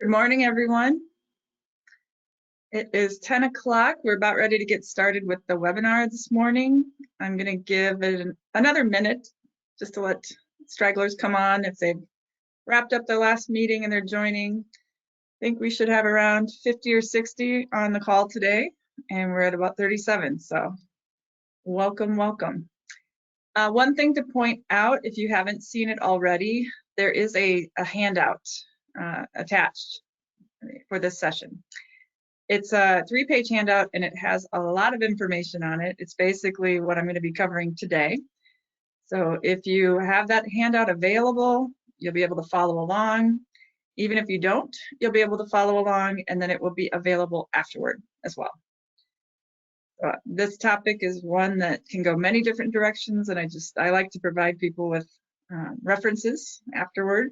Good morning, everyone. It is 10 o'clock. We're about ready to get started with the webinar this morning. I'm going to give it another minute just to let stragglers come on if they've wrapped up their last meeting and they're joining. I think we should have around 50 or 60 on the call today, and we're at about 37, so welcome, welcome. One thing to point out, if you haven't seen it already, there is a handout attached for this session. It's a 3-page handout and it has a lot of information on it. It's basically what I'm going to be covering today. So if you have that handout available, you'll be able to follow along. Even if you don't, you'll be able to follow along, and then it will be available afterward as well. This topic is one that can go many different directions, and I like to provide people with references afterward.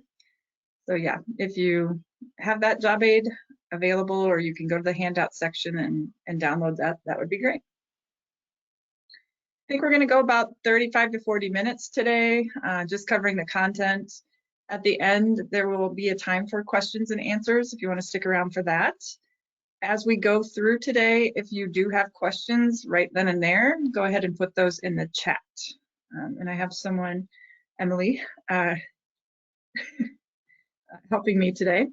So yeah, if you have that job aid available, or you can go to the handout section and download that, that would be great. I think we're going to go about 35 to 40 minutes today, just covering the content. At the end, there will be a time for questions and answers if you want to stick around for that. As we go through today, if you do have questions right then and there, go ahead and put those in the chat. And I have someone, Emily, helping me today.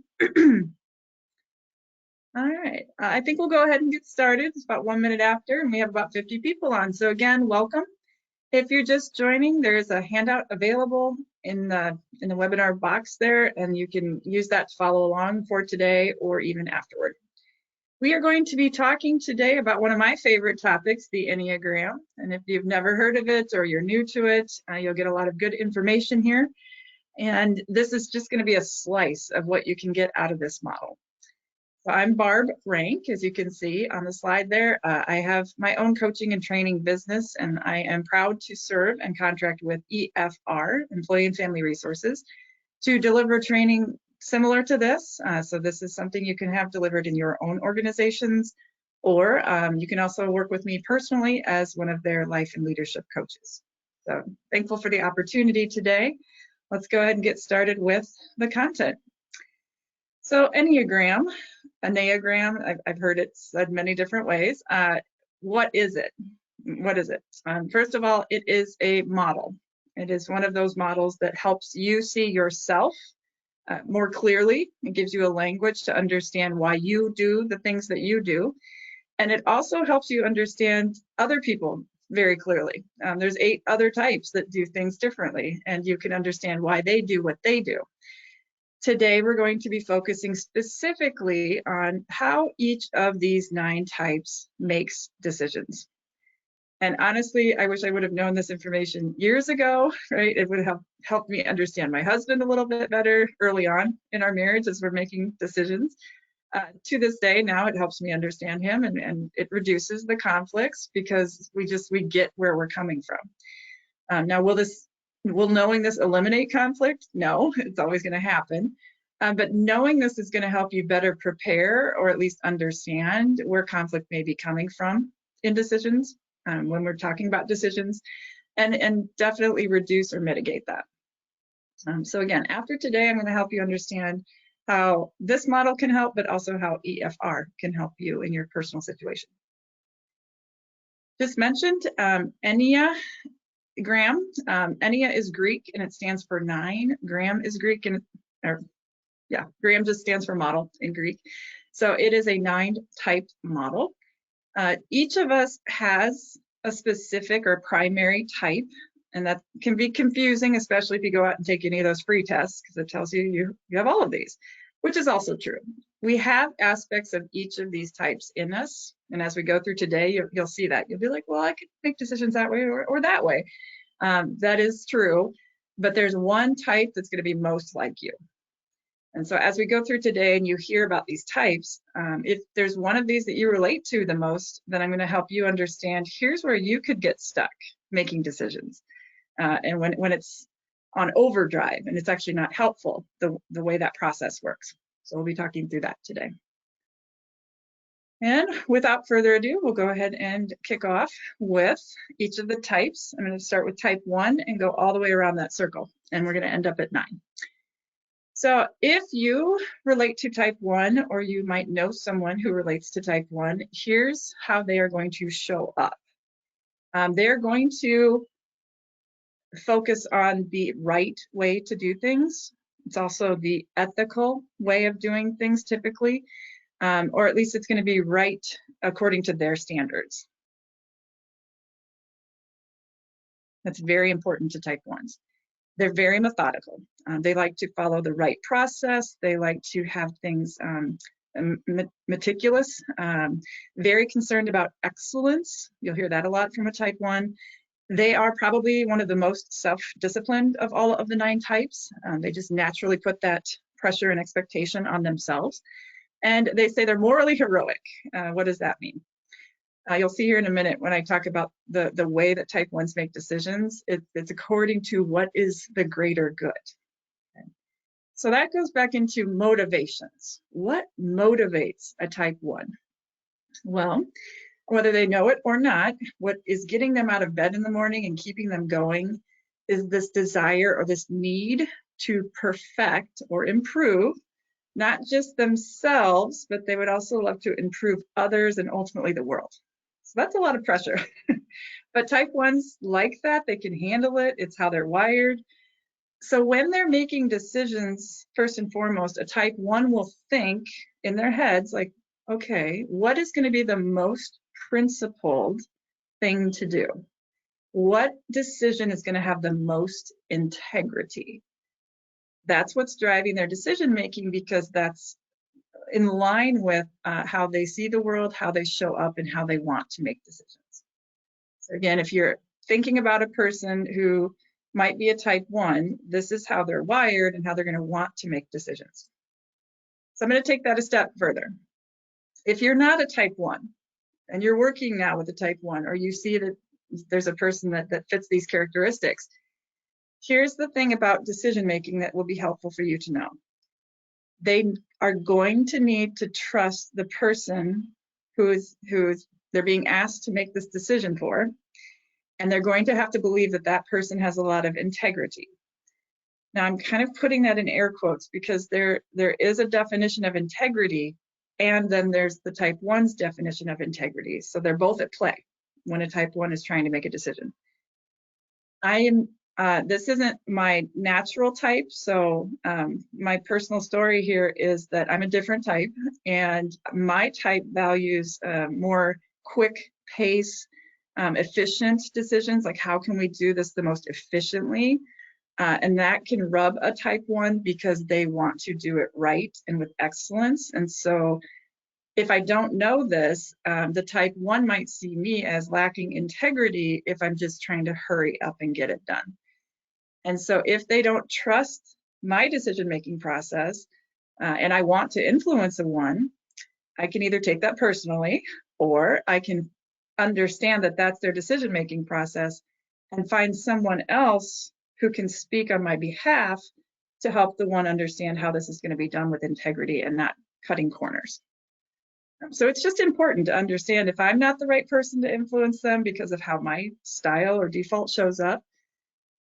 All right, I think we'll go ahead and get started. It's about 1 minute after, and we have about 50 people on. So again, welcome. If you're just joining, there's a handout available in the webinar box there, and you can use that to follow along for today or even afterward. We are going to be talking today about one of my favorite topics, the Enneagram. And if you've never heard of it or you're new to it, you'll get a lot of good information here. And this is just going to be a slice of what you can get out of this model. So I'm Barb Ranck, as you can see on the slide there. I have my own coaching and training business, and I am proud to serve and contract with EFR, Employee and Family Resources, to deliver training similar to this. So this is something you can have delivered in your own organizations, or you can also work with me personally as one of their life and leadership coaches. So thankful for the opportunity today. Let's go ahead and get started with the content. So Enneagram, I've heard it said many different ways. What is it? What is it? First of all, it is a model. It is one of those models that helps you see yourself more clearly. It gives you a language to understand why you do the things that you do. And it also helps you understand other people very clearly. There's 8 other types that do things differently, and you can understand why they do what they do. Today, we're going to be focusing specifically on how each of these 9 types makes decisions. And honestly, I wish I would have known this information years ago, right? It would have helped me understand my husband a little bit better early on in our marriage as we're making decisions. To this day, now it helps me understand him, and it reduces the conflicts because we get where we're coming from. Now, will knowing this eliminate conflict? No, it's always going to happen. But knowing this is going to help you better prepare, or at least understand where conflict may be coming from in decisions when we're talking about decisions, and definitely reduce or mitigate that. So again, after today, I'm going to help you understand how this model can help, but also how EFR can help you in your personal situation. Just mentioned Enneagram. Ennea is Greek and it stands for 9. Gram is Greek Gram just stands for model in Greek. So it is a 9-type model. Each of us has a specific or primary type, and that can be confusing, especially if you go out and take any of those free tests, because it tells you you have all of these, which is also true. We have aspects of each of these types in us, and as we go through today, you'll see that. You'll be like, well, I could make decisions that way or that way. That is true, but there's one type that's going to be most like you. And so as we go through today and you hear about these types, if there's one of these that you relate to the most, then I'm going to help you understand here's where you could get stuck making decisions. And when it's on overdrive and it's actually not helpful, the way that process works. So we'll be talking through that today. And without further ado, we'll go ahead and kick off with each of the types. I'm going to start with type 1 and go all the way around that circle, and we're going to end up at 9. So if you relate to type 1, or you might know someone who relates to type 1, here's how they are going to show up. They're going to focus on the right way to do things. It's also the ethical way of doing things typically, or at least it's going to be right according to their standards. That's very important to type 1s. They're very methodical. They like to follow the right process. They like to have things meticulous, very concerned about excellence. You'll hear that a lot from a type 1. They are probably one of the most self-disciplined of all of the 9 types. They just naturally put that pressure and expectation on themselves. And they say they're morally heroic. What does that mean? You'll see here in a minute when I talk about the way that type 1s make decisions, it's according to what is the greater good. Okay. So that goes back into motivations. What motivates a type 1? Well, whether they know it or not, what is getting them out of bed in the morning and keeping them going is this desire or this need to perfect or improve not just themselves, but they would also love to improve others and ultimately the world. So that's a lot of pressure. But type 1s like that. They can handle it. It's how they're wired. So when they're making decisions, first and foremost, a type 1 will think in their heads like, okay, what is going to be the most principled thing to do? What decision is going to have the most integrity? That's what's driving their decision making, because that's in line with how they see the world, how they show up, and how they want to make decisions. So again, if you're thinking about a person who might be a type 1, this is how they're wired and how they're going to want to make decisions. So I'm going to take that a step further. If you're not a type 1 and you're working now with a type 1, or you see that there's a person that fits these characteristics, here's the thing about decision making that will be helpful for you to know. They are going to need to trust the person who they're being asked to make this decision for, and they're going to have to believe that that person has a lot of integrity. Now, I'm kind of putting that in air quotes because there is a definition of integrity, and then there's the type 1's definition of integrity. So they're both at play when a type 1 is trying to make a decision. This isn't my natural type, so my personal story here is that I'm a different type, and my type values more quick pace, efficient decisions, like how can we do this the most efficiently? And that can rub a type 1 because they want to do it right and with excellence. And so if I don't know this, the type 1 might see me as lacking integrity if I'm just trying to hurry up and get it done. And so if they don't trust my decision-making process, and I want to influence a 1, I can either take that personally, or I can understand that that's their decision-making process and find someone else who can speak on my behalf to help the 1 understand how this is going to be done with integrity and not cutting corners. So it's just important to understand if I'm not the right person to influence them because of how my style or default shows up,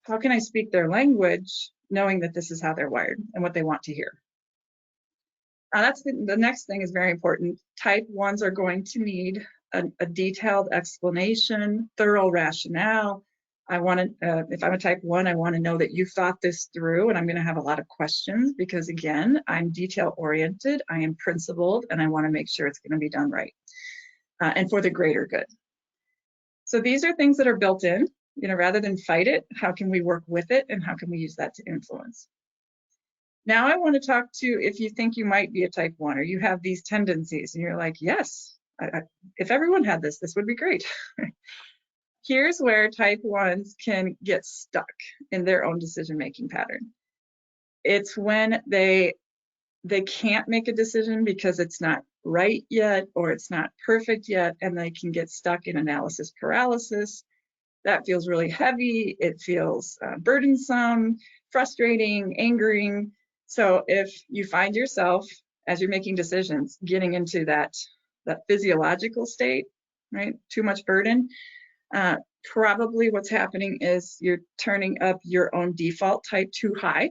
how can I speak their language knowing that this is how they're wired and what they want to hear? That's the next thing is very important. Type 1s are going to need a detailed explanation, thorough rationale. If I'm a type 1, I want to know that you thought this through, and I'm going to have a lot of questions because, again, I'm detail oriented, I am principled, and I want to make sure it's going to be done right and for the greater good. So these are things that are built in. Rather than fight it, how can we work with it, and how can we use that to influence? Now I want to talk to, if you think you might be a type 1 or you have these tendencies and you're like, yes, if everyone had this would be great. Here's where type 1s can get stuck in their own decision-making pattern. It's when they can't make a decision because it's not right yet or it's not perfect yet, and they can get stuck in analysis paralysis. That feels really heavy. It feels burdensome, frustrating, angering. So if you find yourself, as you're making decisions, getting into that physiological state, right? Too much burden, probably what's happening is you're turning up your own default type too high,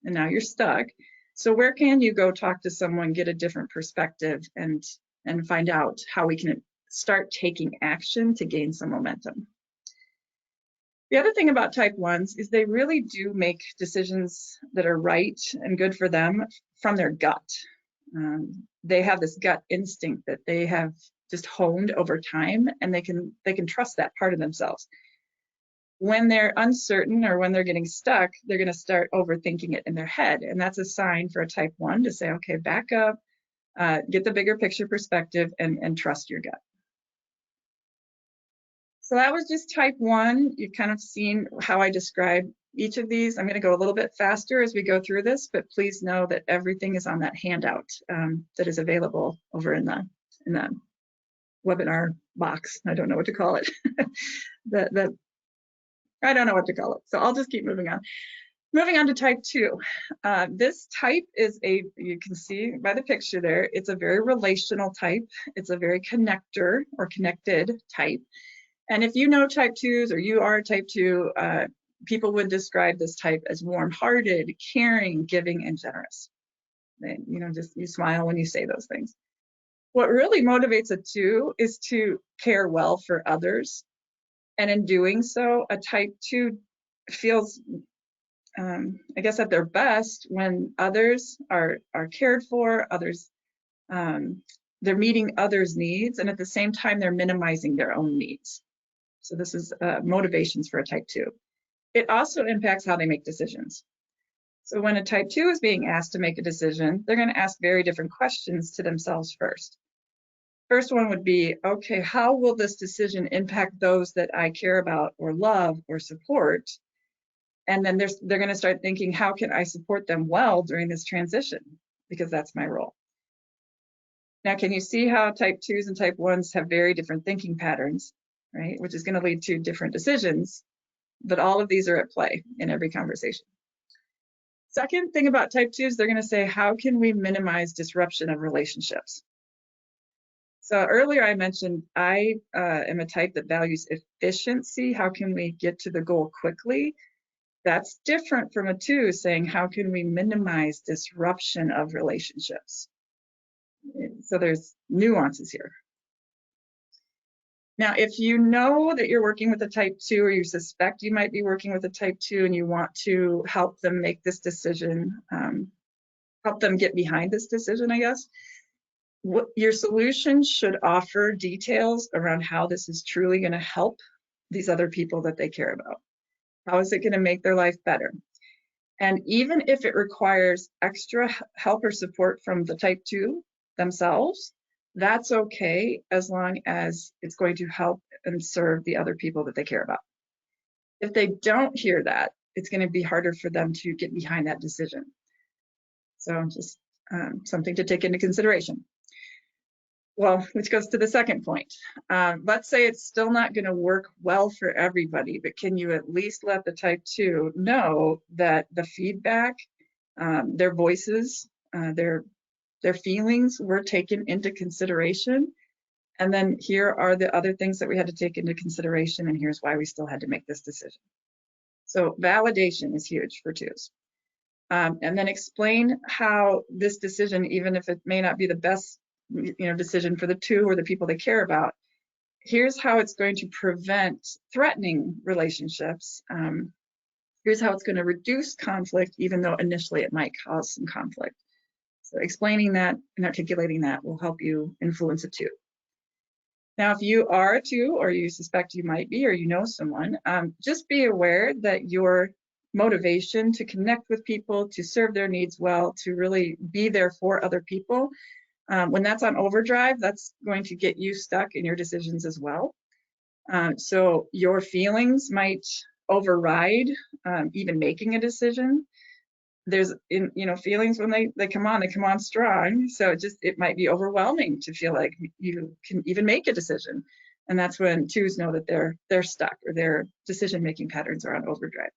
and now you're stuck. So where can you go talk to someone, get a different perspective, and find out how we can start taking action to gain some momentum? The other thing about type 1s is they really do make decisions that are right and good for them from their gut. They have this gut instinct that they have just honed over time, and they can trust that part of themselves. When they're uncertain or when they're getting stuck, they're going to start overthinking it in their head, and that's a sign for a type 1 to say, okay, back up, get the bigger picture perspective, and trust your gut. So that was just type 1. You've kind of seen how I describe each of these. I'm going to go a little bit faster as we go through this, but please know that everything is on that handout that is available over in the webinar box. I don't know what to call it. I don't know what to call it. So I'll just keep moving on. Moving on to type 2. This type is you can see by the picture there, it's a very relational type. It's a very connector or connected type. And if you know type 2s or you are type 2, people would describe this type as warm-hearted, caring, giving, and generous. And, just you smile when you say those things. What really motivates a 2 is to care well for others. And in doing so, a type 2 feels, I guess, at their best when others are cared for, others, they're meeting others' needs, and at the same time, they're minimizing their own needs. So this is motivations for a type 2. It also impacts how they make decisions. So when a type 2 is being asked to make a decision, they're going to ask very different questions to themselves first. First one would be, okay, how will this decision impact those that I care about or love or support? And then they're going to start thinking, how can I support them well during this transition? Because that's my role. Now, can you see how type 2s and type 1s have very different thinking patterns, right? Which is going to lead to different decisions, but all of these are at play in every conversation. Second thing about type 2s, they're going to say, how can we minimize disruption of relationships? So earlier I mentioned I am a type that values efficiency. How can we get to the goal quickly? That's different from a 2 saying, how can we minimize disruption of relationships? So there's nuances here. Now, if you know that you're working with a type 2 or you suspect you might be working with a type 2 and you want to help them make this decision, help them get behind this decision, I guess, your solution should offer details around how this is truly going to help these other people that they care about. How is it going to make their life better? And even if it requires extra help or support from the type 2 themselves, that's okay as long as it's going to help and serve the other people that they care about. If they don't hear that, it's going to be harder for them to get behind that decision. So just something to take into consideration. Well, which goes to the second point. Let's say it's still not going to work well for everybody, but can you at least let the type 2 know that the feedback, their voices, their feelings were taken into consideration? And then here are the other things that we had to take into consideration, and here's why we still had to make this decision. So validation is huge for 2s. And then explain how this decision, even if it may not be the best decision for the 2 or the people they care about, here's how it's going to prevent threatening relationships. Here's how it's going to reduce conflict, even though initially it might cause some conflict. So explaining that and articulating that will help you influence a 2. Now, if you are a 2, or you suspect you might be, or you know someone, just be aware that your motivation to connect with people, to serve their needs well, to really be there for other people, when that's on overdrive, that's going to get you stuck in your decisions as well. So your feelings might override even making a decision. There's, feelings when they come on strong. So it might be overwhelming to feel like you can even make a decision. And that's when 2s know that they're stuck, or their decision-making patterns are on overdrive.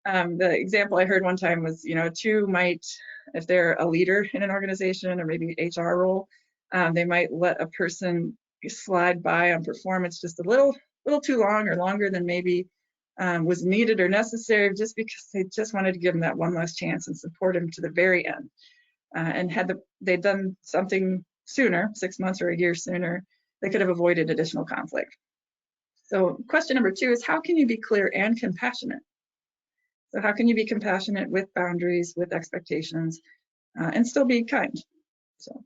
The example I heard one time was, 2 might, if they're a leader in an organization or maybe HR role, they might let a person slide by on performance just a little too long, or longer than maybe was needed or necessary, just because they just wanted to give him that one last chance and support him to the very end. And had they'd done something sooner, 6 months or a year sooner, they could have avoided additional conflict. So question number 2 is, how can you be clear and compassionate? So how can you be compassionate with boundaries, with expectations, and still be kind? So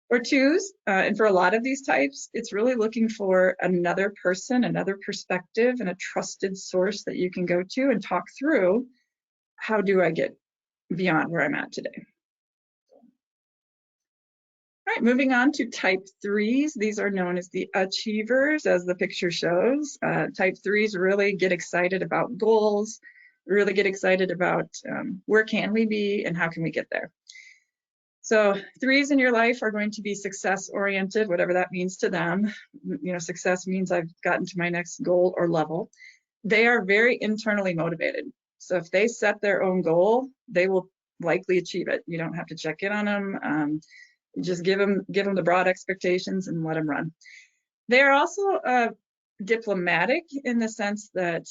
for 2s, and for a lot of these types, it's really looking for another person, another perspective, and a trusted source that you can go to and talk through, how do I get beyond where I'm at today? All right, moving on to type 3s. These are known as the achievers, as the picture shows. Type 3s really get excited about goals, really get excited about where can we be and how can we get there. So 3s in your life are going to be success-oriented, whatever that means to them. You know, success means I've gotten to my next goal or level. They are very internally motivated. So if they set their own goal, they will likely achieve it. You don't have to check in on them. Just give them the broad expectations and let them run. They are also diplomatic in the sense that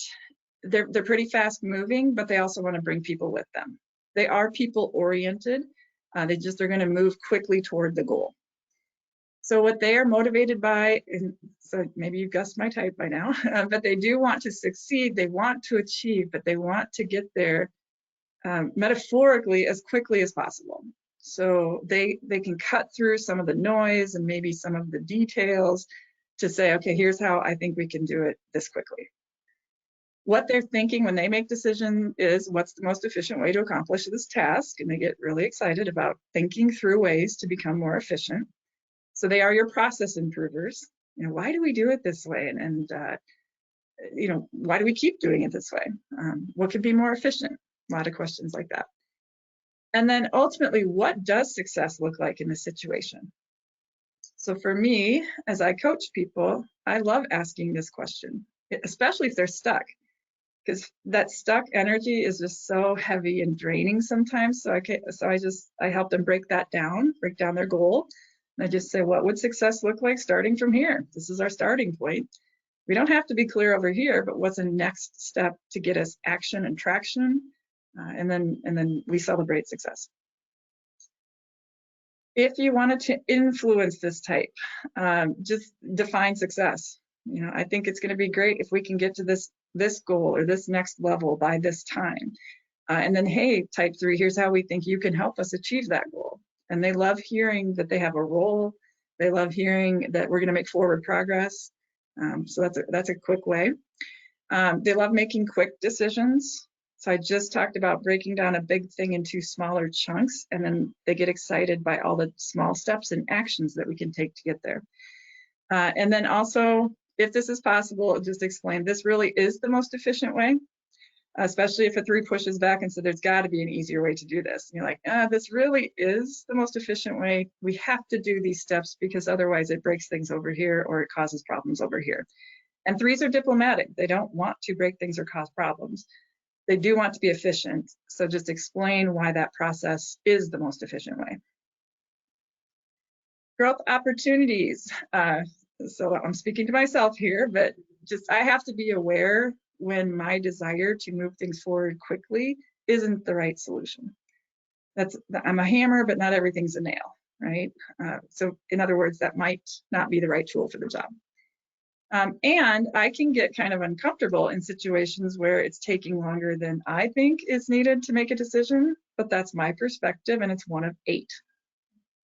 they're pretty fast moving, but they also want to bring people with them. They are people oriented. They're going to move quickly toward the goal. So what they are motivated by, and so maybe you've guessed my type by now, but they do want to succeed. They want to achieve, but they want to get there metaphorically as quickly as possible. So they can cut through some of the noise and maybe some of the details to say, okay, here's how I think we can do it this quickly. What they're thinking when they make decision is, what's the most efficient way to accomplish this task? And they get really excited about thinking through ways to become more efficient. So they are your process improvers. You know, why do we do it this way? And you know, why do we keep doing it this way? What could be more efficient? A lot of questions like that. And then ultimately, what does success look like in this situation? So for me, as I coach people, I love asking this question, especially if they're stuck, because that stuck energy is just so heavy and draining sometimes. So I help them break down their goal. And I just say, what would success look like starting from here? This is our starting point. We don't have to be clear over here, but what's the next step to get us action and traction? And then we celebrate success. If you wanted to influence this type, just define success. You know, I think it's going to be great if we can get to this goal or this next level by this time. And then, hey, type 3, here's how we think you can help us achieve that goal. And they love hearing that they have a role. They love hearing that we're going to make forward progress. So that's a quick way. They love making quick decisions. So I just talked about breaking down a big thing into smaller chunks, and then they get excited by all the small steps and actions that we can take to get there. And then also, if this is possible, just explain this really is the most efficient way, especially if a 3 pushes back and said, there's got to be an easier way to do this. And you're like, this really is the most efficient way. We have to do these steps because otherwise it breaks things over here or it causes problems over here. And 3s are diplomatic. They don't want to break things or cause problems. They do want to be efficient. So just explain why that process is the most efficient way. Growth opportunities. So I'm speaking to myself here, but I have to be aware when my desire to move things forward quickly isn't the right solution. I'm a hammer, but not everything's a nail, right? So in other words, that might not be the right tool for the job. And I can get kind of uncomfortable in situations where it's taking longer than I think is needed to make a decision, but that's my perspective and it's one of 8,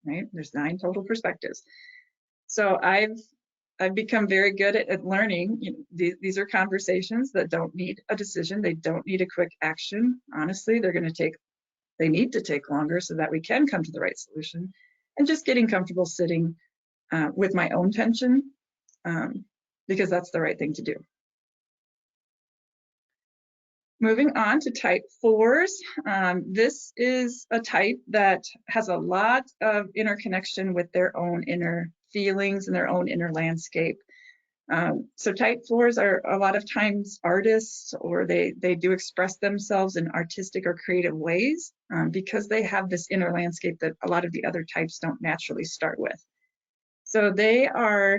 right? There's 9 total perspectives. So I've become very good at learning. You know, these are conversations that don't need a decision. They don't need a quick action. Honestly, they need to take longer so that we can come to the right solution. And just getting comfortable sitting with my own tension, because that's the right thing to do. Moving on to type 4s. This is a type that has a lot of interconnection with their own inner feelings and their own inner landscape. So type 4s are a lot of times artists, or they do express themselves in artistic or creative ways because they have this inner landscape that a lot of the other types don't naturally start with. So they are,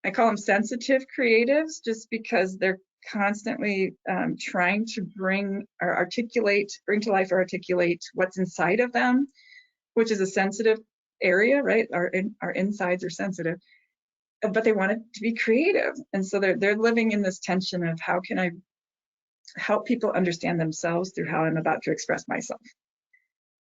I call them sensitive creatives, just because they're constantly trying to bring to life or articulate what's inside of them, which is a sensitive area, right? Our insides are sensitive, but they want it to be creative. And so they're living in this tension of how can I help people understand themselves through how I'm about to express myself.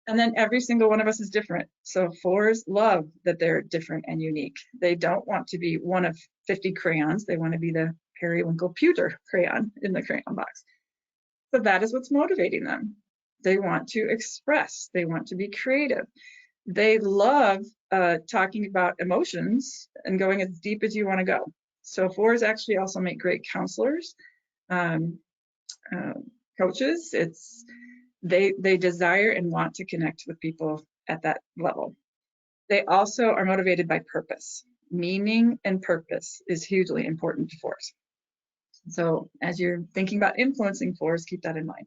And then every single one of us is different. So 4s love that they're different and unique. They don't want to be one of 50 crayons. They want to be the periwinkle pewter crayon in the crayon box. So that is what's motivating them. They want to express. They want to be creative. They love talking about emotions and going as deep as you want to go. So 4s actually also make great counselors, coaches. They desire and want to connect with people at that level. They also are motivated by purpose. Meaning and purpose is hugely important to 4s. So as you're thinking about influencing 4s, keep that in mind.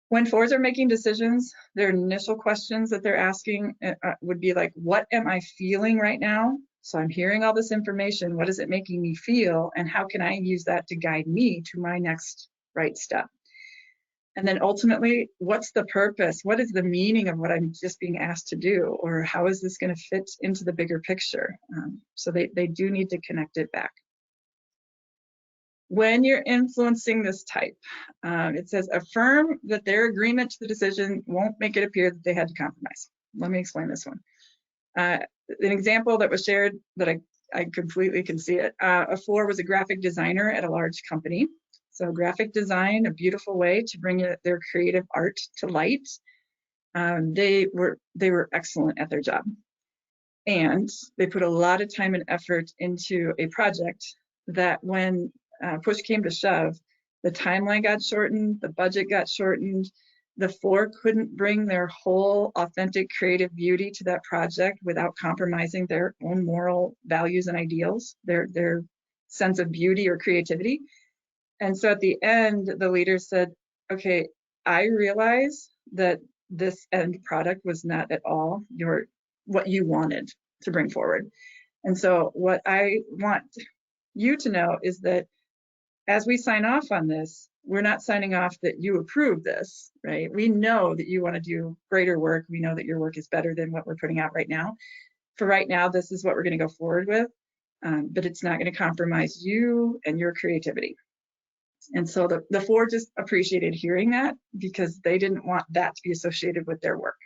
When 4s are making decisions, their initial questions that they're asking would be like, what am I feeling right now? So I'm hearing all this information. What is it making me feel? And how can I use that to guide me to my next right step? And then ultimately, what's the purpose? What is the meaning of what I'm just being asked to do? Or how is this going to fit into the bigger picture? So they do need to connect it back. When you're influencing this type, it says affirm that their agreement to the decision won't make it appear that they had to compromise. Let me explain this one. An example that was shared that I completely can see it. A 4 was a graphic designer at a large company. So graphic design, a beautiful way to bring their creative art to light. They were excellent at their job. And they put a lot of time and effort into a project that when push came to shove, the timeline got shortened, the budget got shortened. The 4 couldn't bring their whole authentic creative beauty to that project without compromising their own moral values and ideals, their sense of beauty or creativity. And so at the end, the leader said, okay, I realize that this end product was not at all what you wanted to bring forward. And so what I want you to know is that as we sign off on this, we're not signing off that you approve this, right? We know that you want to do greater work. We know that your work is better than what we're putting out right now. For right now, this is what we're going to go forward with, but it's not going to compromise you and your creativity. And so the 4 just appreciated hearing that because they didn't want that to be associated with their work.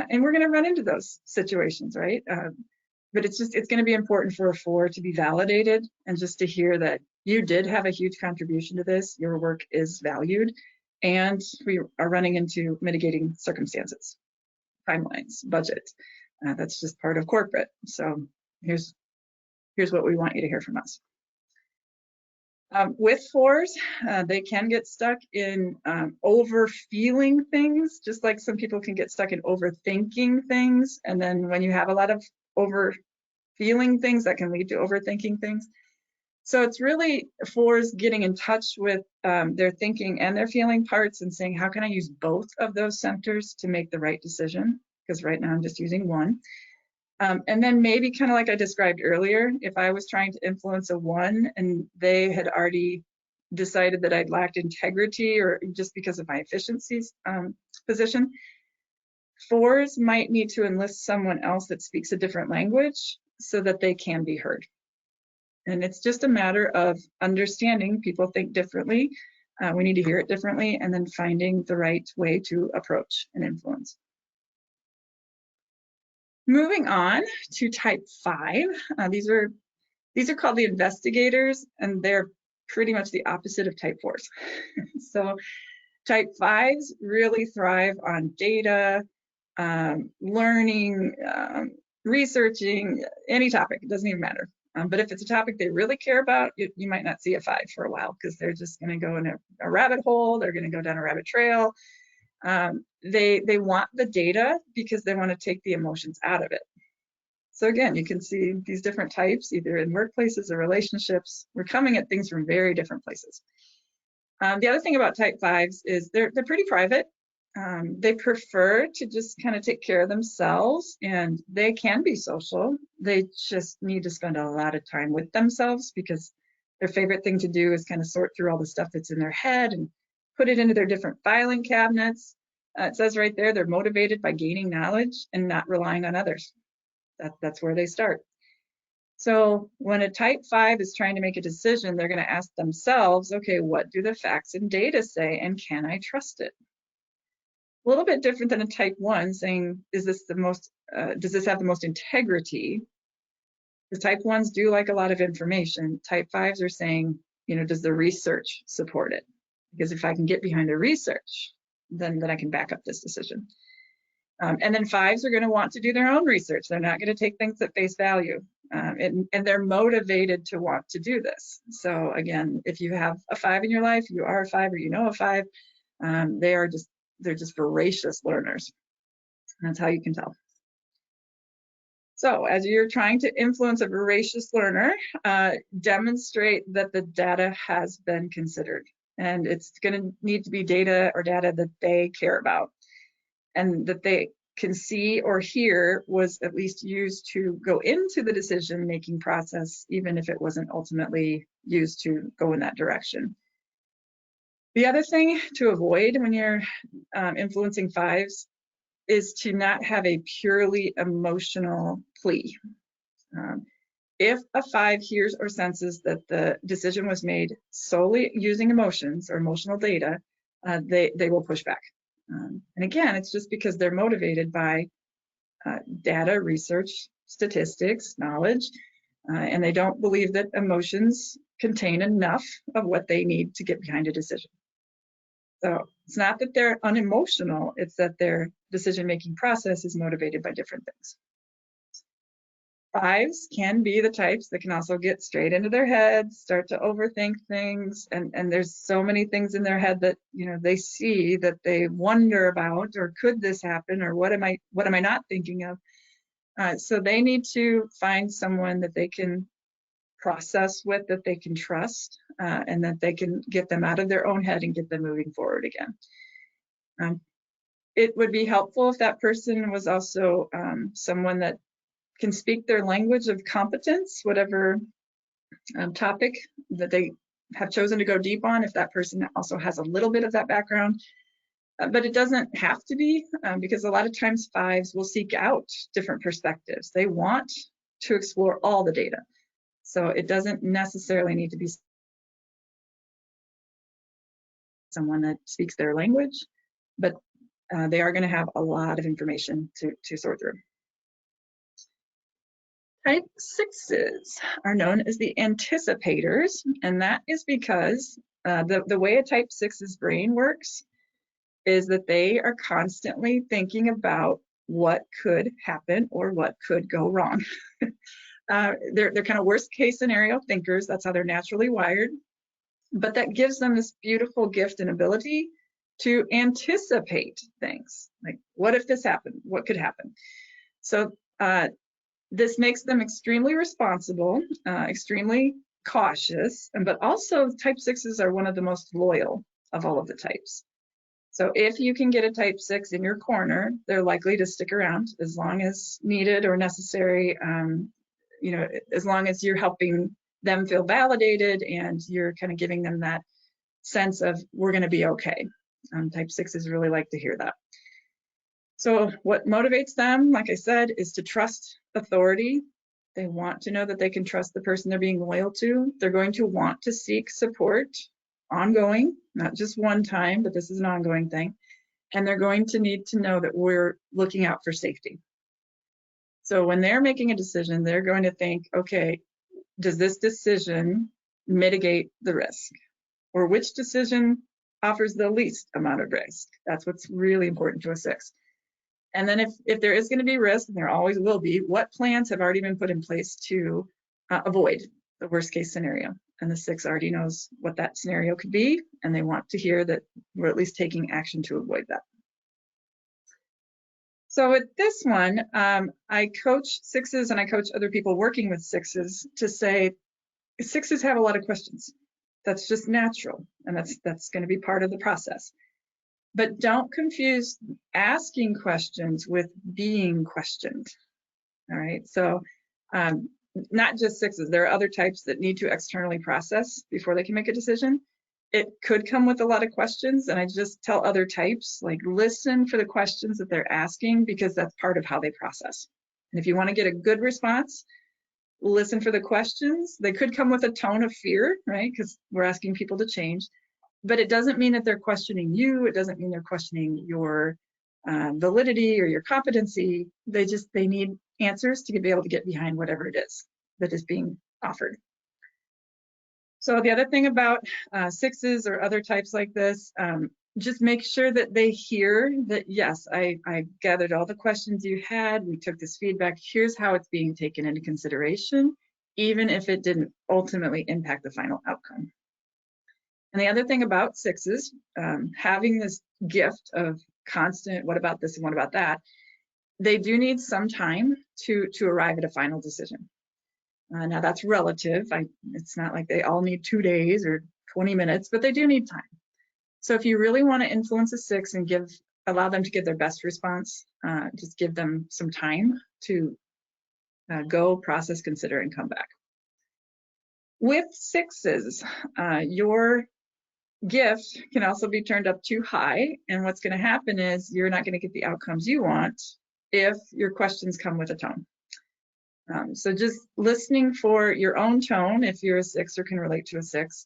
And we're going to run into those situations, right? But it's going to be important for a 4 to be validated and just to hear that you did have a huge contribution to this, your work is valued, and we are running into mitigating circumstances, timelines, budget. That's just part of corporate. So here's what we want you to hear from us. With 4s, they can get stuck in over-feeling things, just like some people can get stuck in overthinking things. And then when you have a lot of over-feeling things, that can lead to overthinking things. So it's really 4s getting in touch with their thinking and their feeling parts and saying, how can I use both of those centers to make the right decision? Because right now I'm just using one. And then maybe kind of like I described earlier, if I was trying to influence a 1 and they had already decided that I'd lacked integrity or just because of my efficiencies position, 4s might need to enlist someone else that speaks a different language so that they can be heard. And it's just a matter of understanding people think differently. We need to hear it differently and then finding the right way to approach and influence. Moving on to type 5, these are called the investigators, and they're pretty much the opposite of type 4s. So type 5s really thrive on data, learning, researching, any topic, it doesn't even matter. But if it's a topic they really care about, you might not see a 5 for a while because they're just going to go in a rabbit hole, they're going to go down a rabbit trail. They want the data because they want to take the emotions out of it. So again, you can see these different types, either in workplaces or relationships. We're coming at things from very different places. The other thing about type 5s is they're pretty private. They prefer to just kind of take care of themselves, and they can be social. They just need to spend a lot of time with themselves because Their favorite thing to do is kind of sort through all the stuff that's in their head and put it into their different filing cabinets. It says right there, they're motivated by gaining knowledge and not relying on others. That's where they start. So when a type 5 is trying to make a decision, they're going to ask themselves, okay, what do the facts and data say, and can I trust it? A little bit different than a type 1 saying, is this the most, does this have the most integrity? The type 1s do like a lot of information. Type 5s are saying, does the research support it? Because if I can get behind the research, then I can back up this decision. And then 5s are going to want to do their own research. They're not going to take things at face value. And they're motivated to want to do this. So again, if you have a 5 in your life, you are a 5 or you know a 5, they're just voracious learners. That's how you can tell. So as you're trying to influence a voracious learner, demonstrate that the data has been considered. And it's going to need to be data or data that they care about and that they can see or hear was at least used to go into the decision-making process, even if it wasn't ultimately used to go in that direction. The other thing to avoid when you're influencing 5s is to not have a purely emotional plea. If a 5 hears or senses that the decision was made solely using emotions or emotional data, they will push back. And again, it's just because they're motivated by data, research, statistics, knowledge, and they don't believe that emotions contain enough of what they need to get behind a decision. So it's not that they're unemotional, it's that their decision-making process is motivated by different things. 5s can be the types that can also get straight into their heads, start to overthink things, and there's so many things in their head that they see that they wonder about, or could this happen, or what am I not thinking of? So they need to find someone that they can process with, that they can trust, and that they can get them out of their own head and get them moving forward again. It would be helpful if that person was also someone that can speak their language of competence, whatever topic that they have chosen to go deep on, if that person also has a little bit of that background. But it doesn't have to be, because a lot of times 5s will seek out different perspectives. They want to explore all the data. So it doesn't necessarily need to be someone that speaks their language, but they are going to have a lot of information to sort through. Type 6s are known as the anticipators, and that is because the way a type 6's brain works is that they are constantly thinking about what could happen or what could go wrong. They're kind of worst case scenario thinkers. That's how they're naturally wired. But that gives them this beautiful gift and ability to anticipate things. Like, what if this happened? What could happen? So this makes them extremely responsible, extremely cautious, but also type 6s are one of the most loyal of all of the types. So if you can get a type 6 in your corner, they're likely to stick around as long as needed or necessary, as long as you're helping them feel validated and you're kind of giving them that sense of, we're going to be okay. Type 6s really like to hear that. So what motivates them, like I said, is to trust authority. They want to know that they can trust the person they're being loyal to. They're going to want to seek support, ongoing, not just one time, but this is an ongoing thing. And they're going to need to know that we're looking out for safety. So when they're making a decision, they're going to think, okay, does this decision mitigate the risk? Or which decision offers the least amount of risk? That's what's really important to a 6. And then if there is going to be risk, and there always will be, what plans have already been put in place to avoid the worst case scenario? And the 6 already knows what that scenario could be, and they want to hear that we're at least taking action to avoid that. So with this one, I coach 6s and I coach other people working with 6s to say 6s have a lot of questions. That's just natural, and that's going to be part of the process. But don't confuse asking questions with being questioned. All right, so not just sixes, there are other types that need to externally process before they can make a decision. It could come with a lot of questions, and I just tell other types, like, listen for the questions that they're asking, because that's part of how they process. And if you want to get a good response, listen for the questions. They could come with a tone of fear, right? Because we're asking people to change, but it doesn't mean that they're questioning you. It doesn't mean they're questioning your validity or your competency. They need answers to be able to get behind whatever it is that is being offered. So the other thing about sixes or other types like this, just make sure that they hear that, yes, I gathered all the questions you had, we took this feedback, here's how it's being taken into consideration, even if it didn't ultimately impact the final outcome. And the other thing about sixes, having this gift of constant, what about this and what about that, they do need some time to arrive at a final decision. Now that's relative. It's not like they all need 2 days or 20 minutes, but they do need time. So if you really want to influence a six and allow them to give their best response, just give them some time to go, process, consider, and come back. With sixes, your gift can also be turned up too high, and what's going to happen is you're not going to get the outcomes you want if your questions come with a tone. So just listening for your own tone, if you're a six or can relate to a six.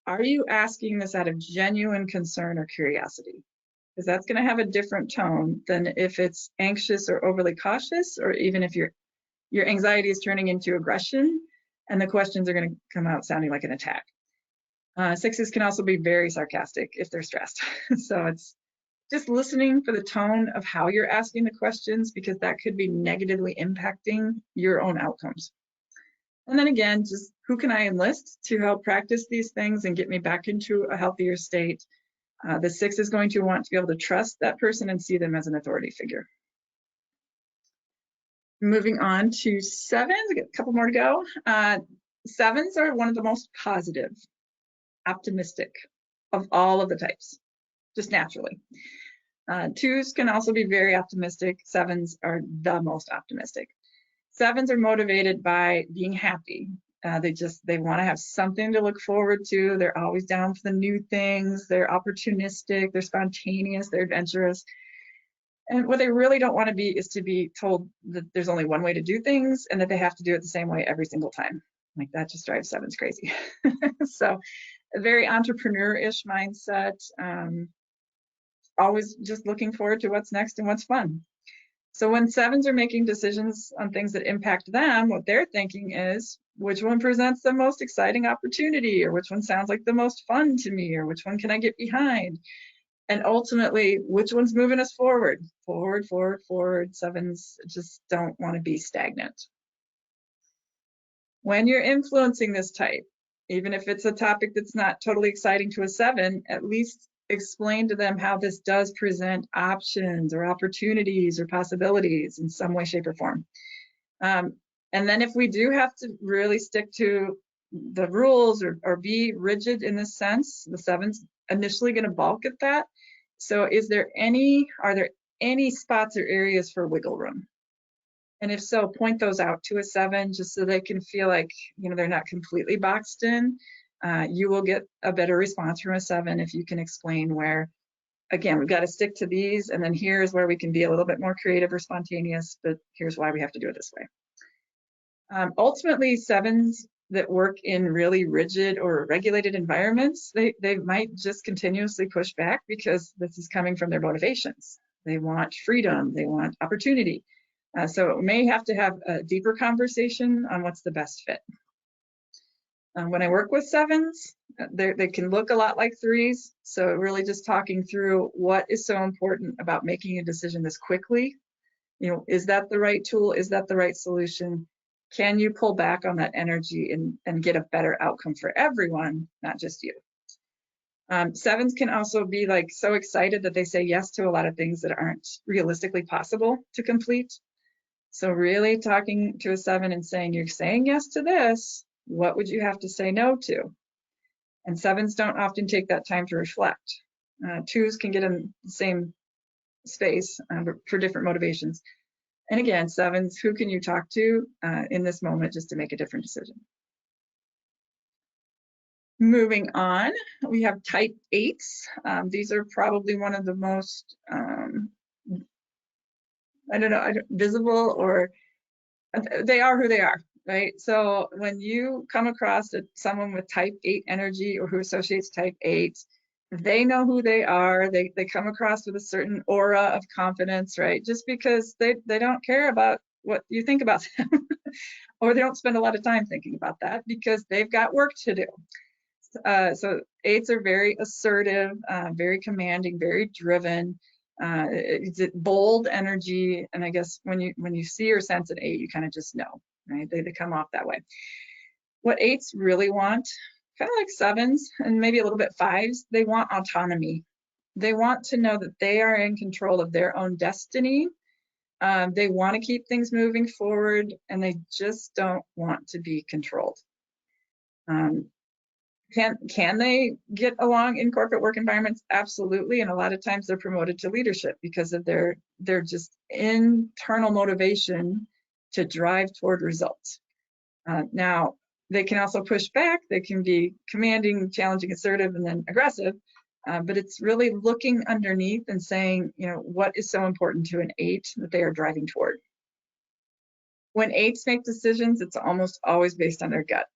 Are you asking this out of genuine concern or curiosity? Because that's going to have a different tone than if it's anxious or overly cautious, or even if your anxiety is turning into aggression and the questions are going to come out sounding like an attack. Sixes can also be very sarcastic if they're stressed. So it's just listening for the tone of how you're asking the questions, because that could be negatively impacting your own outcomes. And then again, just who can I enlist to help practice these things and get me back into a healthier state? The six is going to want to be able to trust that person and see them as an authority figure. Moving on to sevens, we got a couple more to go. Sevens are one of the most positive, optimistic of all of the types, just naturally. Twos can also be very optimistic. Sevens are the most optimistic. Sevens are motivated by being happy. They want to have something to look forward to. They're always down for the new things. They're opportunistic. They're spontaneous. They're adventurous. And what they really don't want to be is to be told that there's only one way to do things and that they have to do it the same way every single time. Like, that just drives sevens crazy. So a very entrepreneur-ish mindset, always just looking forward to what's next and what's fun. So when sevens are making decisions on things that impact them, what they're thinking is, which one presents the most exciting opportunity, or which one sounds like the most fun to me, or which one can I get behind? And ultimately, which one's moving us forward? Forward, forward, forward. Sevens just don't want to be stagnant. When you're influencing this type, even if it's a topic that's not totally exciting to a seven, at least explain to them how this does present options or opportunities or possibilities in some way, shape, or form. And then if we do have to really stick to the rules or be rigid in this sense, the seven's initially going to balk at that. So are there any spots or areas for wiggle room? And if so, point those out to a seven, just so they can feel like, they're not completely boxed in. You will get a better response from a seven if you can explain where, again, we've got to stick to these, and then here's where we can be a little bit more creative or spontaneous, but here's why we have to do it this way. Ultimately, sevens that work in really rigid or regulated environments, they might just continuously push back because this is coming from their motivations. They want freedom, they want opportunity. So it may have to have a deeper conversation on what's the best fit. When I work with sevens, they can look a lot like threes. So really just talking through what is so important about making a decision this quickly. Is that the right tool? Is that the right solution? Can you pull back on that energy and get a better outcome for everyone, not just you? Sevens can also be like so excited that they say yes to a lot of things that aren't realistically possible to complete. So really talking to a seven and saying, you're saying yes to this, what would you have to say no to? And sevens don't often take that time to reflect. Twos can get in the same space for different motivations. And again, sevens, who can you talk to in this moment just to make a different decision? Moving on, we have type 8s. These are probably one of the most, visible, or they are who they are, right? So when you come across someone with type 8 energy or who associates type 8, they know who they are. They come across with a certain aura of confidence, right? Just because they don't care about what you think about them, or they don't spend a lot of time thinking about that because they've got work to do. So 8s are very assertive, very commanding, very driven. It's bold energy, and I guess when you see or sense an 8, you kind of just know, right? They come off that way. What 8s really want, kind of like 7s and maybe a little bit 5s, they want autonomy. They want to know that they are in control of their own destiny. They want to keep things moving forward, and they just don't want to be controlled. Can they get along in corporate work environments? Absolutely, and a lot of times they're promoted to leadership because of their just internal motivation to drive toward results. Now, they can also push back. They can be commanding, challenging, assertive, and then aggressive. But it's really looking underneath and saying, what is so important to an 8 that they are driving toward. When 8s make decisions, it's almost always based on their gut.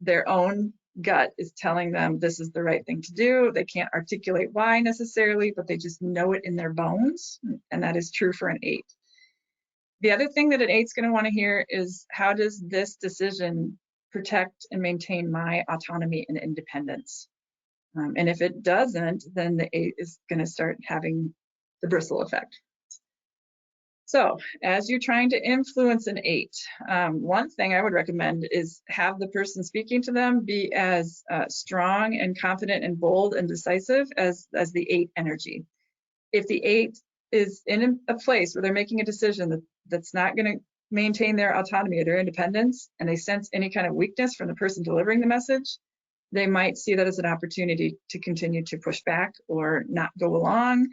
Their own gut is telling them this is the right thing to do. They can't articulate why necessarily, but they just know it in their bones, and that is true for an 8. The other thing that an 8's going to want to hear is, how does this decision protect and maintain my autonomy and independence? And if it doesn't, then the 8 is going to start having the bristle effect. So as you're trying to influence an 8, one thing I would recommend is have the person speaking to them be as strong and confident and bold and decisive as the 8 energy. If the 8 is in a place where they're making a decision that's not going to maintain their autonomy or their independence, and they sense any kind of weakness from the person delivering the message, they might see that as an opportunity to continue to push back or not go along,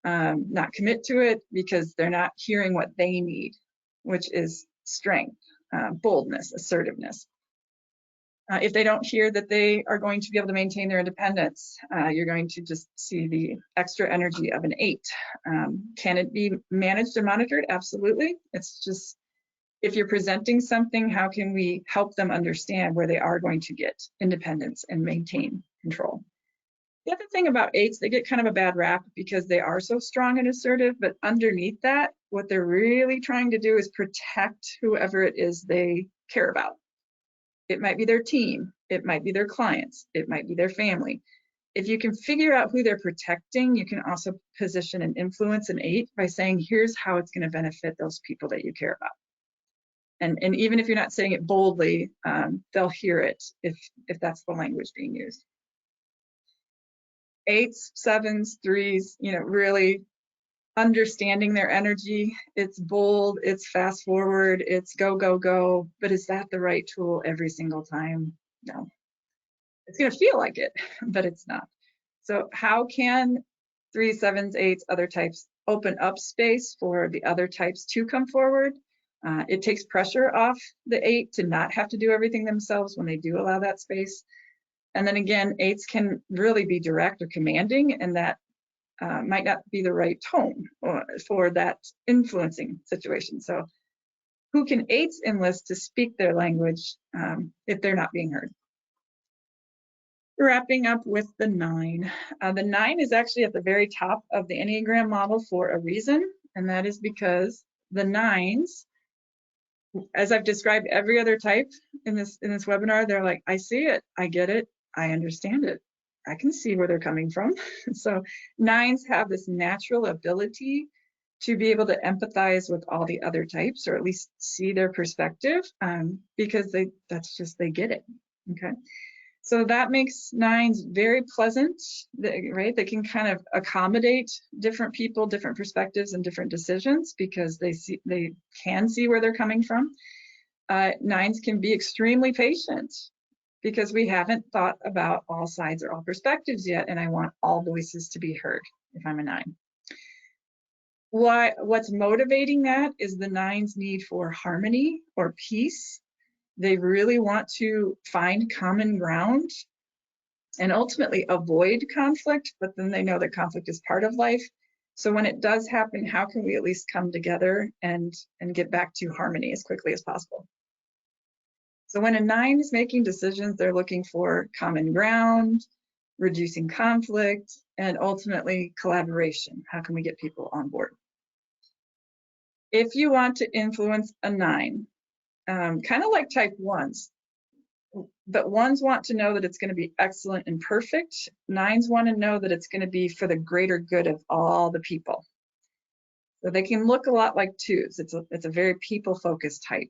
not commit to it, because they're not hearing what they need, which is strength, boldness, assertiveness. If they don't hear that they are going to be able to maintain their independence, you're going to just see the extra energy of an 8. Can it be managed and monitored? Absolutely. It's just, if you're presenting something, how can we help them understand where they are going to get independence and maintain control? The other thing about 8s, they get kind of a bad rap because they are so strong and assertive, but underneath that, what they're really trying to do is protect whoever it is they care about. It might be their team, it might be their clients, it might be their family. If you can figure out who they're protecting, you can also position and influence an 8 by saying, here's how it's going to benefit those people that you care about. And even if you're not saying it boldly, they'll hear it if that's the language being used. 8s, 7s, 3s, really understanding their energy. It's bold, it's fast forward, it's go, go, go, but is that the right tool every single time? No. It's going to feel like it, but it's not. So how can 3s, 7s, 8s, other types open up space for the other types to come forward? It takes pressure off the 8 to not have to do everything themselves when they do allow that space. And then again, 8s can really be direct or commanding, and that might not be the right tone for that influencing situation. So who can 8s enlist to speak their language if they're not being heard? Wrapping up with the 9. The 9 is actually at the very top of the Enneagram model for a reason, and that is because the 9s, as I've described every other type in this webinar, they're like, I see it, I get it, I understand it, I can see where they're coming from. So 9s have this natural ability to be able to empathize with all the other types, or at least see their perspective, because they get it. Okay. So that makes 9s very pleasant, right? They can kind of accommodate different people, different perspectives, and different decisions because they can see where they're coming from. 9s can be extremely patient because we haven't thought about all sides or all perspectives yet, and I want all voices to be heard if I'm a 9. What's motivating that is the 9's need for harmony or peace. They really want to find common ground and ultimately avoid conflict, but then they know that conflict is part of life. So when it does happen, how can we at least come together and get back to harmony as quickly as possible? So when a 9 is making decisions, they're looking for common ground, reducing conflict, and ultimately collaboration. How can we get people on board? If you want to influence a 9, kind of like type 1s, but 1s want to know that it's going to be excellent and perfect. 9s want to know that it's going to be for the greater good of all the people. So they can look a lot like 2s. It's a very people-focused type.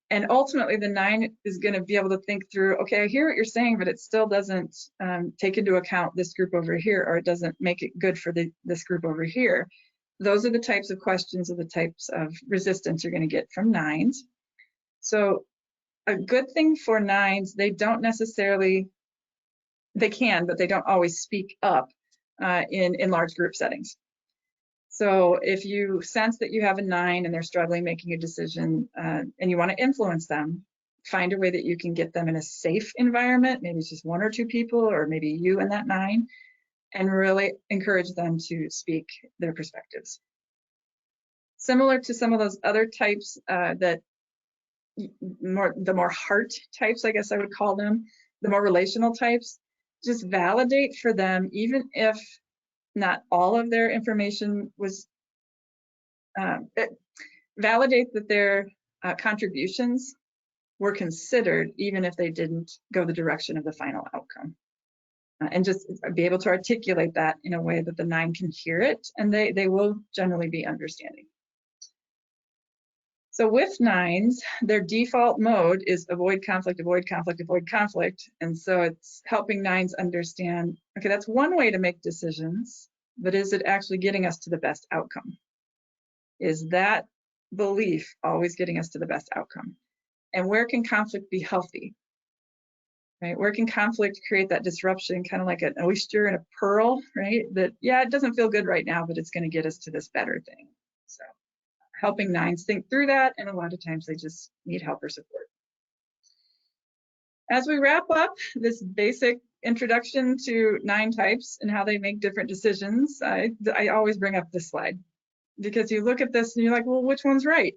And ultimately, the 9 is going to be able to think through, okay, I hear what you're saying, but it still doesn't take into account this group over here, or it doesn't make it good for this group over here. Those are the types of questions or the types of resistance you're going to get from 9s. So a good thing for 9s, they don't necessarily, they can, but they don't always speak up in large group settings. So if you sense that you have a 9 and they're struggling making a decision and you want to influence them, find a way that you can get them in a safe environment. Maybe it's just 1 or 2 people, or maybe you and that 9, and really encourage them to speak their perspectives. Similar to some of those other types the more heart types, I guess I would call them, the more relational types, just validate for them, even if not all of their information was, validate that their contributions were considered, even if they didn't go the direction of the final outcome. And just be able to articulate that in a way that the 9 can hear it, and they will generally be understanding. So with 9s, their default mode is avoid conflict, avoid conflict, avoid conflict. And so it's helping 9s understand, okay, that's one way to make decisions, but is it actually getting us to the best outcome? Is that belief always getting us to the best outcome? And where can conflict be healthy? Right? Where can conflict create that disruption, kind of like an oyster and a pearl, right? That, yeah, it doesn't feel good right now, but it's going to get us to this better thing. So helping 9s think through that, and a lot of times they just need help or support. As we wrap up this basic introduction to 9 types and how they make different decisions, I always bring up this slide, because you look at this and you're like, well, which one's right?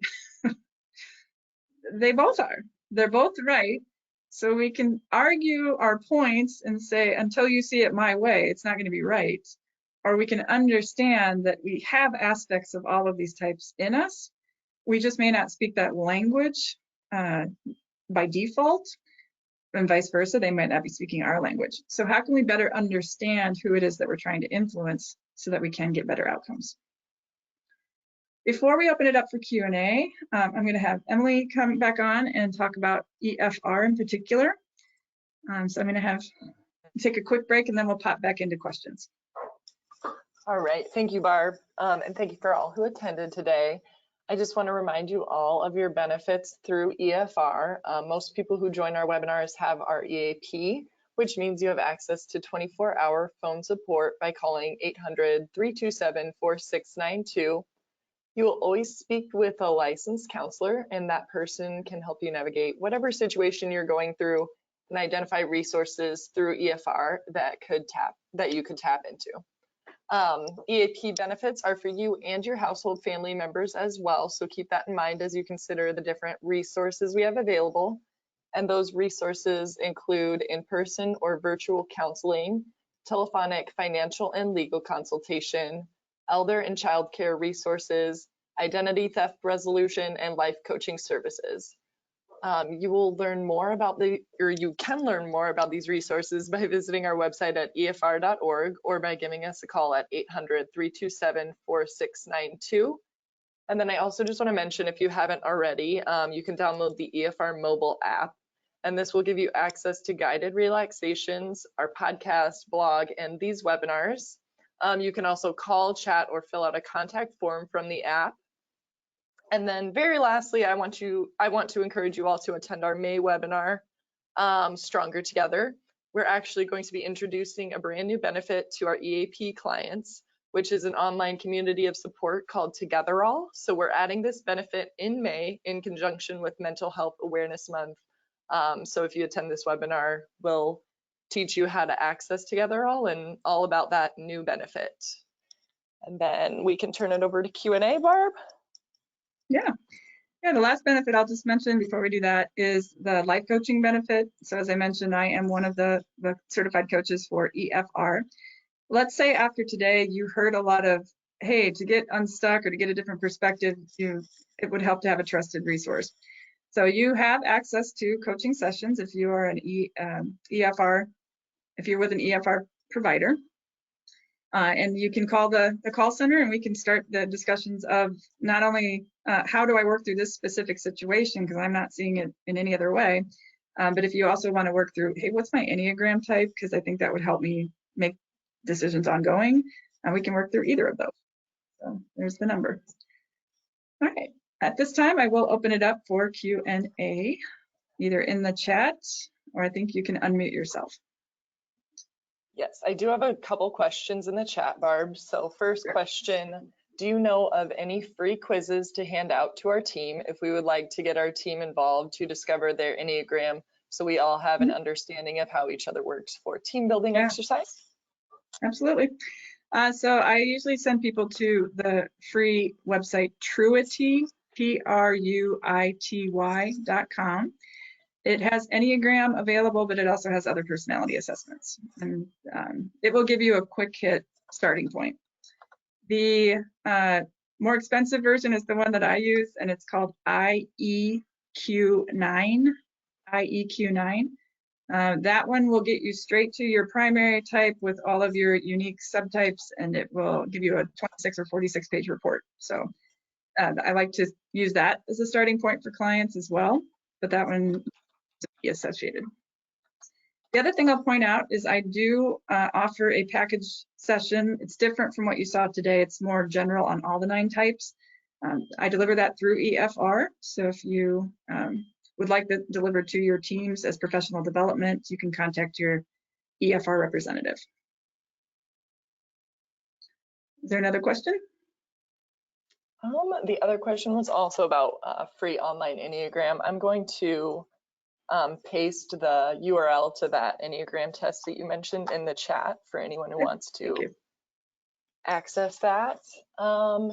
They both are. They're both right. So we can argue our points and say, until you see it my way, it's not going to be right. Or we can understand that we have aspects of all of these types in us. We just may not speak that language by default, and vice versa. They might not be speaking our language. So how can we better understand who it is that we're trying to influence so that we can get better outcomes? Before we open it up for Q&A, I'm going to have Emily come back on and talk about EFR in particular. So I'm going to take a quick break, and then we'll pop back into questions. All right, thank you, Barb, and thank you for all who attended today. I just want to remind you all of your benefits through EFR. Most people who join our webinars have our EAP, which means you have access to 24-hour phone support by calling 800-327-4692. You will always speak with a licensed counselor, and that person can help you navigate whatever situation you're going through and identify resources through EFR that you could tap into. EAP benefits are for you and your household family members as well, so keep that in mind as you consider the different resources we have available. And those resources include in-person or virtual counseling, telephonic financial and legal consultation, elder and child care resources, identity theft resolution, and life coaching services. You will learn more about you can learn more about these resources by visiting our website at efr.org or by giving us a call at 800-327-4692. And then I also just want to mention, if you haven't already, you can download the EFR mobile app, and this will give you access to guided relaxations, our podcast, blog, and these webinars. You can also call, chat, or fill out a contact form from the app. And then very lastly, I want to encourage you all to attend our May webinar, Stronger Together. We're actually going to be introducing a brand new benefit to our EAP clients. which is an online community of support called Togetherall. So we're adding this benefit in May in conjunction with Mental Health Awareness Month. So if you attend this webinar, we'll teach you how to access Togetherall and all about that new benefit. And then we can turn it over to Q&A, Barb. Yeah. Yeah, the last benefit I'll just mention before we do that is the life coaching benefit. So as I mentioned, I am one of the certified coaches for EFR. Let's say after today you heard a lot of, hey, to get unstuck or to get a different perspective, it would help to have a trusted resource. So you have access to coaching sessions if you are an EFR, if you're with an EFR provider. And you can call the call center and we can start the discussions of not only how do I work through this specific situation, because I'm not seeing it in any other way, but if you also want to work through, hey, what's my Enneagram type? Because I think that would help me make decisions ongoing, and we can work through either of those. So there's the number. All right, at this time, I will open it up for Q&A, either in the chat, or I think you can unmute yourself. Yes, I do have a couple questions in the chat, Barb. So first question, do you know of any free quizzes to hand out to our team if we would like to get our team involved to discover their Enneagram so we all have an understanding of how each other works for team building exercise? Absolutely. So I usually send people to the free website Truity, TRUITY.com. It has Enneagram available, but it also has other personality assessments. And it will give you a quick hit starting point. The more expensive version is the one that I use, and it's called IEQ9. IEQ9. That one will get you straight to your primary type with all of your unique subtypes, and it will give you a 26 or 46 page report. So I like to use that as a starting point for clients as well, but that one is associated. The other thing I'll point out is I do offer a package session. It's different from what you saw today. It's more general on all the 9 types. I deliver that through EFR. So if you would like that delivered to your teams as professional development, you can contact your EFR representative. Is there another question? The other question was also about free online Enneagram. I'm going to paste the URL to that Enneagram test that you mentioned in the chat for anyone who wants to access that.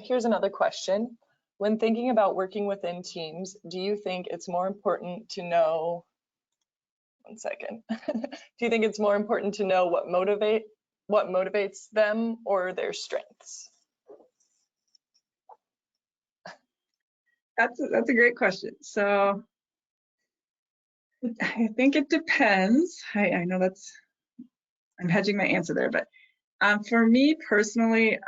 Here's another question. When thinking about working within teams, do you think it's more important to know, one second, do you think it's more important to know what motivates them or their strengths? That's a great question. So I think it depends. I know I'm hedging my answer there, but for me personally,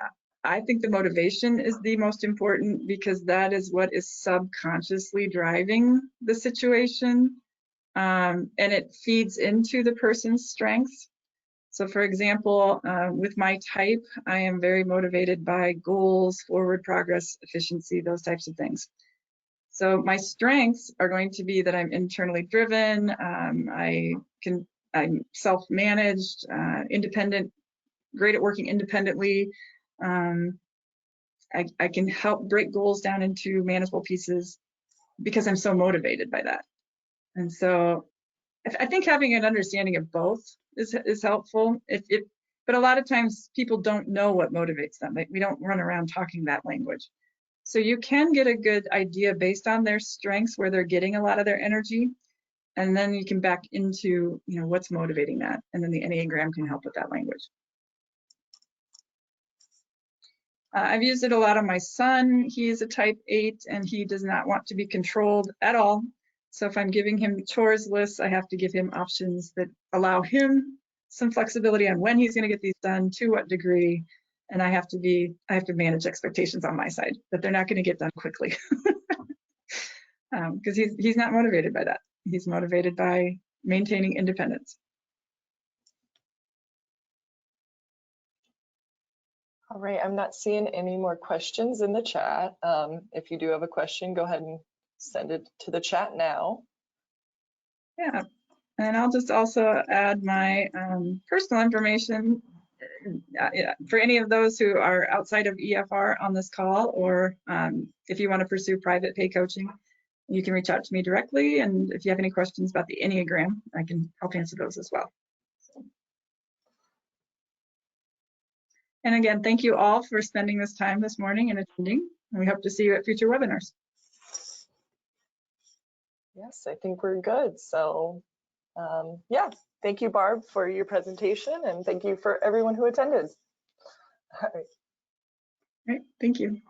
I think the motivation is the most important because that is what is subconsciously driving the situation, and it feeds into the person's strengths. So for example, with my type, I am very motivated by goals, forward progress, efficiency, those types of things. So my strengths are going to be that I'm internally driven, I'm self-managed, independent, great at working independently. I can help break goals down into manageable pieces because I'm so motivated by that. And so I think having an understanding of both is helpful. But a lot of times people don't know what motivates them. We don't run around talking that language. So you can get a good idea based on their strengths where they're getting a lot of their energy. And then you can back into, what's motivating that. And then the Enneagram can help with that language. I've used it a lot on my son. He's a type 8 and he does not want to be controlled at all. So if I'm giving him chores lists, I have to give him options that allow him some flexibility on when he's going to get these done, to what degree, and I have to manage expectations on my side that they're not going to get done quickly. Because he's not motivated by that. He's motivated by maintaining independence. All right, I'm not seeing any more questions in the chat. If you do have a question, go ahead and send it to the chat now. Yeah, and I'll just also add my personal information. for any of those who are outside of EFR on this call, or if you want to pursue private pay coaching, you can reach out to me directly. And if you have any questions about the Enneagram, I can help answer those as well. And again, thank you all for spending this time this morning and attending. And we hope to see you at future webinars. Yes, I think we're good. So yeah, thank you, Barb, for your presentation, and thank you for everyone who attended. All right. Great, thank you.